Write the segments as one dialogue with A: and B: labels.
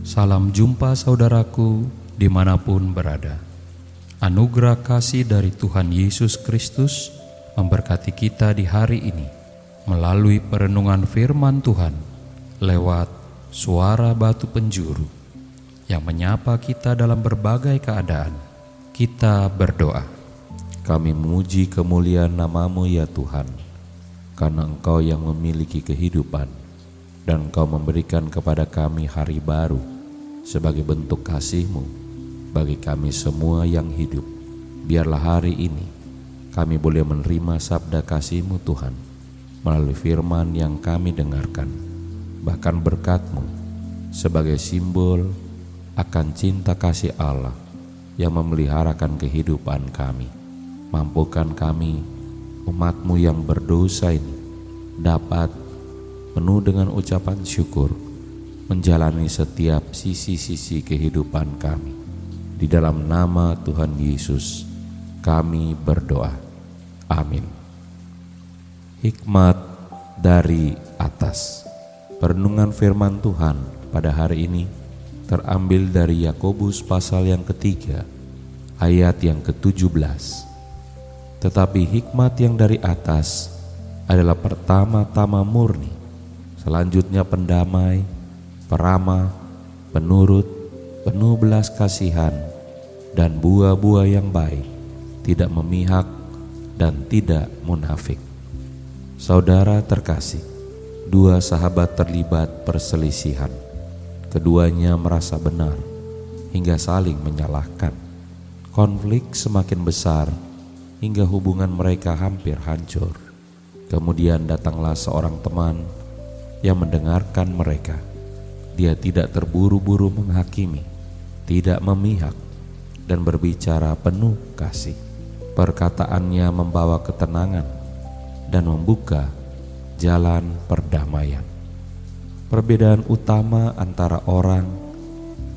A: Salam jumpa saudaraku dimanapun berada. Anugerah kasih dari Tuhan Yesus Kristus memberkati kita di hari ini melalui perenungan firman Tuhan lewat suara batu penjuru yang menyapa kita dalam berbagai keadaan. Kita berdoa.
B: Kami memuji kemuliaan nama-Mu ya Tuhan, karena Engkau yang memiliki kehidupan dan Engkau memberikan kepada kami hari baru sebagai bentuk kasih-Mu bagi kami semua yang hidup. Biarlah hari ini kami boleh menerima sabda kasih-Mu Tuhan melalui firman yang kami dengarkan, bahkan berkat-Mu sebagai simbol akan cinta kasih Allah yang memeliharakan kehidupan kami. Mampukan kami, umat-Mu yang berdosa ini, dapat penuh dengan ucapan syukur menjalani setiap sisi-sisi kehidupan kami. Di dalam nama Tuhan Yesus kami berdoa. Amin. Hikmat dari atas. Perenungan firman Tuhan pada hari ini terambil dari Yakobus pasal yang ketiga ayat yang ke-17. Tetapi hikmat yang dari atas adalah pertama-tama murni, selanjutnya pendamai, peramah, penurut, penuh belas kasihan, dan buah-buah yang baik, tidak memihak dan tidak munafik. Saudara terkasih, dua sahabat terlibat perselisihan. Keduanya merasa benar hingga saling menyalahkan. Konflik semakin besar hingga hubungan mereka hampir hancur. Kemudian datanglah seorang teman yang mendengarkan mereka. Dia tidak terburu-buru menghakimi, tidak memihak, dan berbicara penuh kasih. Perkataannya membawa ketenangan dan membuka jalan perdamaian. Perbedaan utama antara orang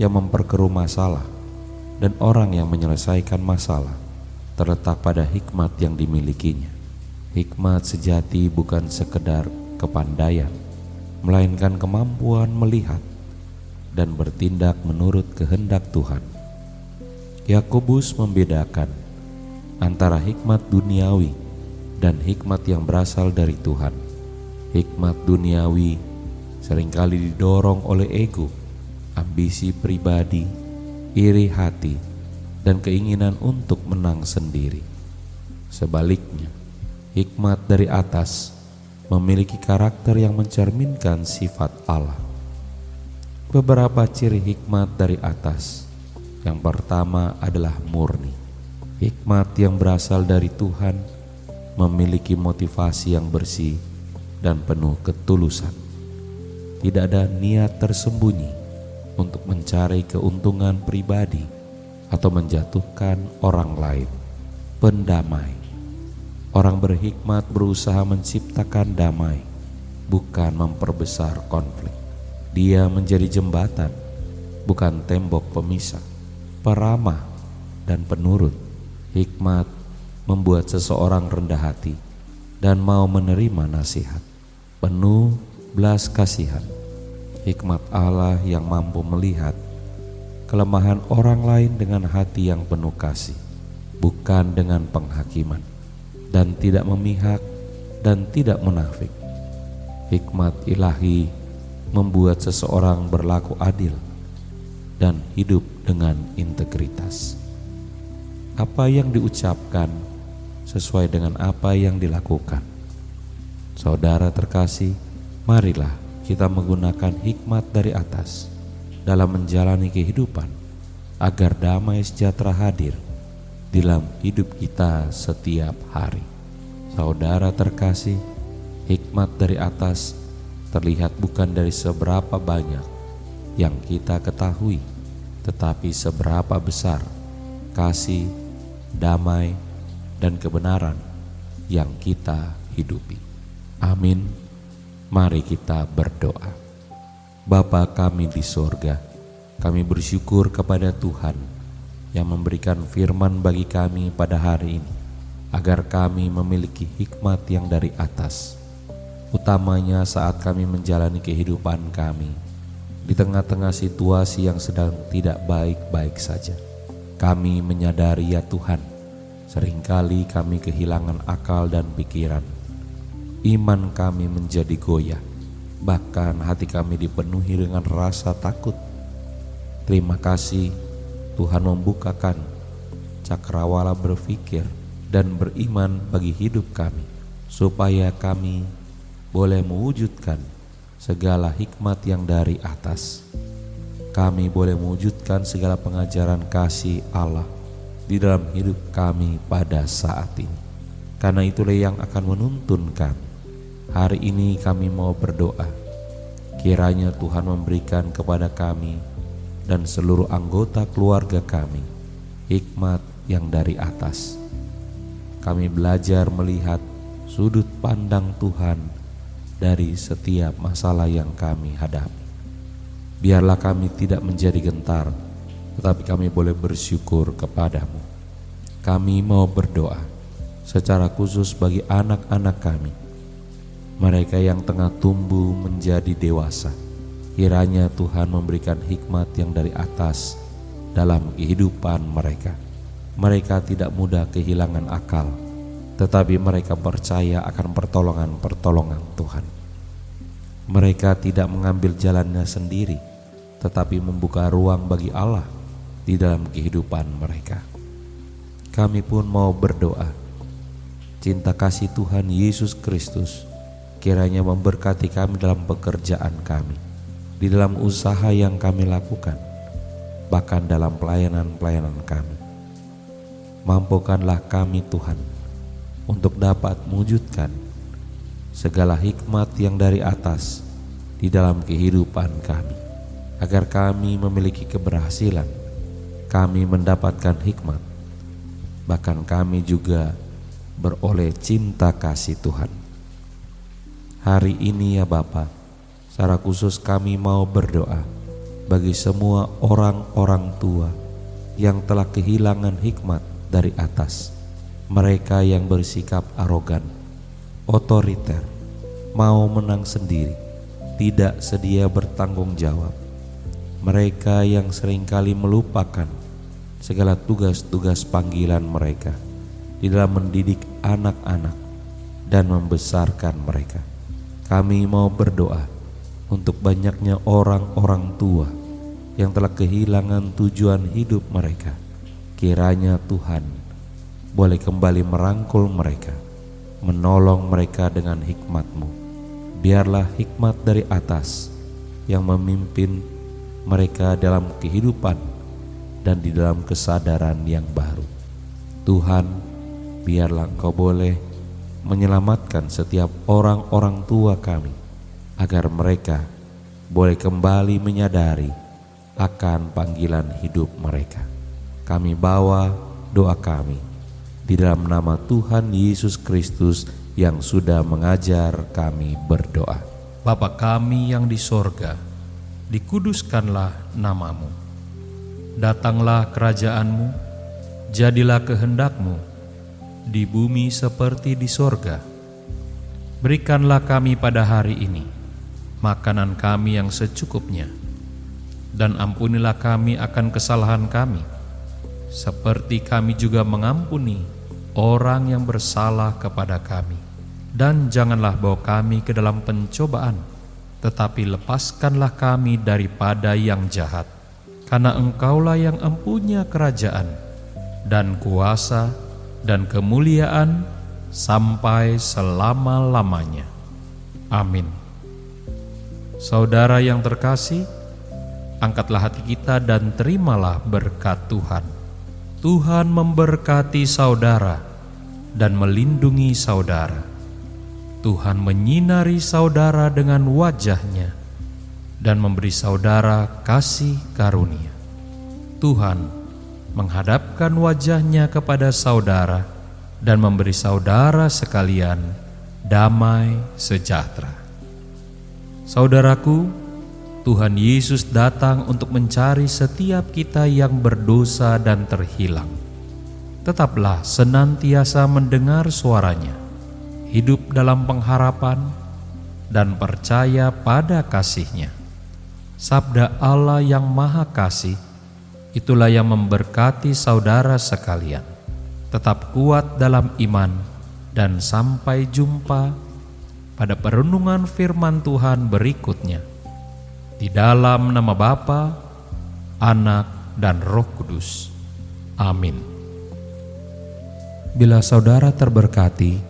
B: yang memperkeruh masalah dan orang yang menyelesaikan masalah terletak pada hikmat yang dimilikinya. Hikmat sejati bukan sekedar kepandaian, melainkan kemampuan melihat dan bertindak menurut kehendak Tuhan. Yakobus membedakan antara hikmat duniawi dan hikmat yang berasal dari Tuhan. Hikmat duniawi seringkali didorong oleh ego, ambisi pribadi, iri hati, dan keinginan untuk menang sendiri. Sebaliknya, hikmat dari atas memiliki karakter yang mencerminkan sifat Allah. Beberapa ciri hikmat dari atas. Yang pertama adalah murni. Hikmat yang berasal dari Tuhan memiliki motivasi yang bersih dan penuh ketulusan. Tidak ada niat tersembunyi untuk mencari keuntungan pribadi atau menjatuhkan orang lain. Pendamai. Orang berhikmat berusaha menciptakan damai, bukan memperbesar konflik. Dia menjadi jembatan, bukan tembok pemisah. Peramah dan penurut. Hikmat membuat seseorang rendah hati dan mau menerima nasihat. Penuh belas kasihan. Hikmat Allah yang mampu melihat kelemahan orang lain dengan hati yang penuh kasih, bukan dengan penghakiman. Dan tidak memihak dan tidak munafik. Hikmat ilahi membuat seseorang berlaku adil dan hidup dengan integritas. Apa yang diucapkan sesuai dengan apa yang dilakukan. Saudara terkasih, marilah kita menggunakan hikmat dari atas dalam menjalani kehidupan agar damai sejahtera hadir dalam hidup kita setiap hari. Saudara terkasih, hikmat dari atas terlihat bukan dari seberapa banyak yang kita ketahui, tetapi seberapa besar kasih, damai, dan kebenaran yang kita hidupi. Amin. Mari kita berdoa. Bapa kami di sorga, kami bersyukur kepada Tuhan yang memberikan firman bagi kami pada hari ini, agar kami memiliki hikmat yang dari atas, utamanya saat kami menjalani kehidupan kami di tengah-tengah situasi yang sedang tidak baik-baik saja. Kami menyadari ya Tuhan, seringkali kami kehilangan akal dan pikiran. Iman kami menjadi goyah, bahkan hati kami dipenuhi dengan rasa takut. Terima kasih Tuhan membukakan cakrawala berpikir dan beriman bagi hidup kami, supaya kami boleh mewujudkan segala hikmat yang dari atas. Kami boleh mewujudkan segala pengajaran kasih Allah di dalam hidup kami pada saat ini. Karena itulah yang akan menuntun kami. Hari ini kami mau berdoa, kiranya Tuhan memberikan kepada kami dan seluruh anggota keluarga kami hikmat yang dari atas. Kami belajar melihat sudut pandang Tuhan dari setiap masalah yang kami hadapi. Biarlah kami tidak menjadi gentar, tetapi kami boleh bersyukur kepadamu. Kami mau berdoa secara khusus bagi anak-anak kami, mereka yang tengah tumbuh menjadi dewasa. Kiranya Tuhan memberikan hikmat yang dari atas dalam kehidupan mereka. Mereka tidak mudah kehilangan akal, tetapi mereka percaya akan pertolongan-pertolongan Tuhan. Mereka tidak mengambil jalannya sendiri, tetapi membuka ruang bagi Allah di dalam kehidupan mereka. Kami pun mau berdoa, cinta kasih Tuhan Yesus Kristus kiranya memberkati kami dalam pekerjaan kami, di dalam usaha yang kami lakukan, bahkan dalam pelayanan-pelayanan kami. Mampukanlah kami Tuhan untuk dapat mewujudkan segala hikmat yang dari atas di dalam kehidupan kami, agar kami memiliki keberhasilan, kami mendapatkan hikmat, bahkan kami juga beroleh cinta kasih Tuhan. Hari ini ya Bapa, secara khusus kami mau berdoa bagi semua orang-orang tua yang telah kehilangan hikmat dari atas. Mereka yang bersikap arogan, otoriter, mau menang sendiri, tidak sedia bertanggung jawab. Mereka yang seringkali melupakan segala tugas-tugas panggilan mereka di dalam mendidik anak-anak dan membesarkan mereka. Kami mau berdoa untuk banyaknya orang-orang tua yang telah kehilangan tujuan hidup mereka. Kiranya Tuhan boleh kembali merangkul mereka, menolong mereka dengan hikmat-Mu. Biarlah hikmat dari atas yang memimpin mereka dalam kehidupan dan di dalam kesadaran yang baru. Tuhan, biarlah Engkau boleh menyelamatkan setiap orang-orang tua kami, agar mereka boleh kembali menyadari akan panggilan hidup mereka. Kami bawa doa kami di dalam nama Tuhan Yesus Kristus yang sudah mengajar kami berdoa.
A: Bapa kami yang di sorga, dikuduskanlah nama-Mu. Datanglah kerajaan-Mu, jadilah kehendak-Mu di bumi seperti di sorga. Berikanlah kami pada hari ini makanan kami yang secukupnya, dan ampunilah kami akan kesalahan kami, seperti kami juga mengampuni orang yang bersalah kepada kami. Dan janganlah bawa kami ke dalam pencobaan, tetapi lepaskanlah kami daripada yang jahat. Karena Engkaulah yang empunya kerajaan dan kuasa dan kemuliaan sampai selama-lamanya. Amin. Saudara yang terkasih, angkatlah hati kita dan terimalah berkat Tuhan. Tuhan memberkati saudara dan melindungi saudara. Tuhan menyinari saudara dengan wajah-Nya dan memberi saudara kasih karunia. Tuhan menghadapkan wajah-Nya kepada saudara dan memberi saudara sekalian damai sejahtera. Saudaraku, Tuhan Yesus datang untuk mencari setiap kita yang berdosa dan terhilang. Tetaplah senantiasa mendengar suaranya, hidup dalam pengharapan, dan percaya pada kasih-Nya. Sabda Allah yang Maha Kasih, itulah yang memberkati saudara sekalian. Tetap kuat dalam iman, dan sampai jumpa pada perenungan firman Tuhan berikutnya. Di dalam nama Bapa, Anak, dan Roh Kudus. Amin. Bila saudara terberkati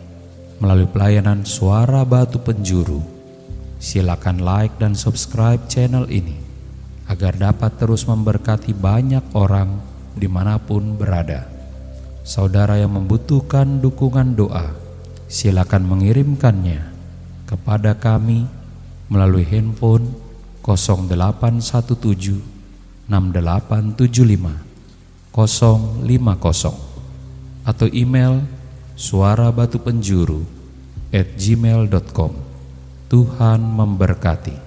A: melalui pelayanan Suara Batu Penjuru, silakan like dan subscribe channel ini agar dapat terus memberkati banyak orang dimanapun berada. Saudara yang membutuhkan dukungan doa, silakan mengirimkannya kepada kami melalui handphone 0817 6875 050 atau email suarabatupenjuru@gmail.com. Tuhan memberkati.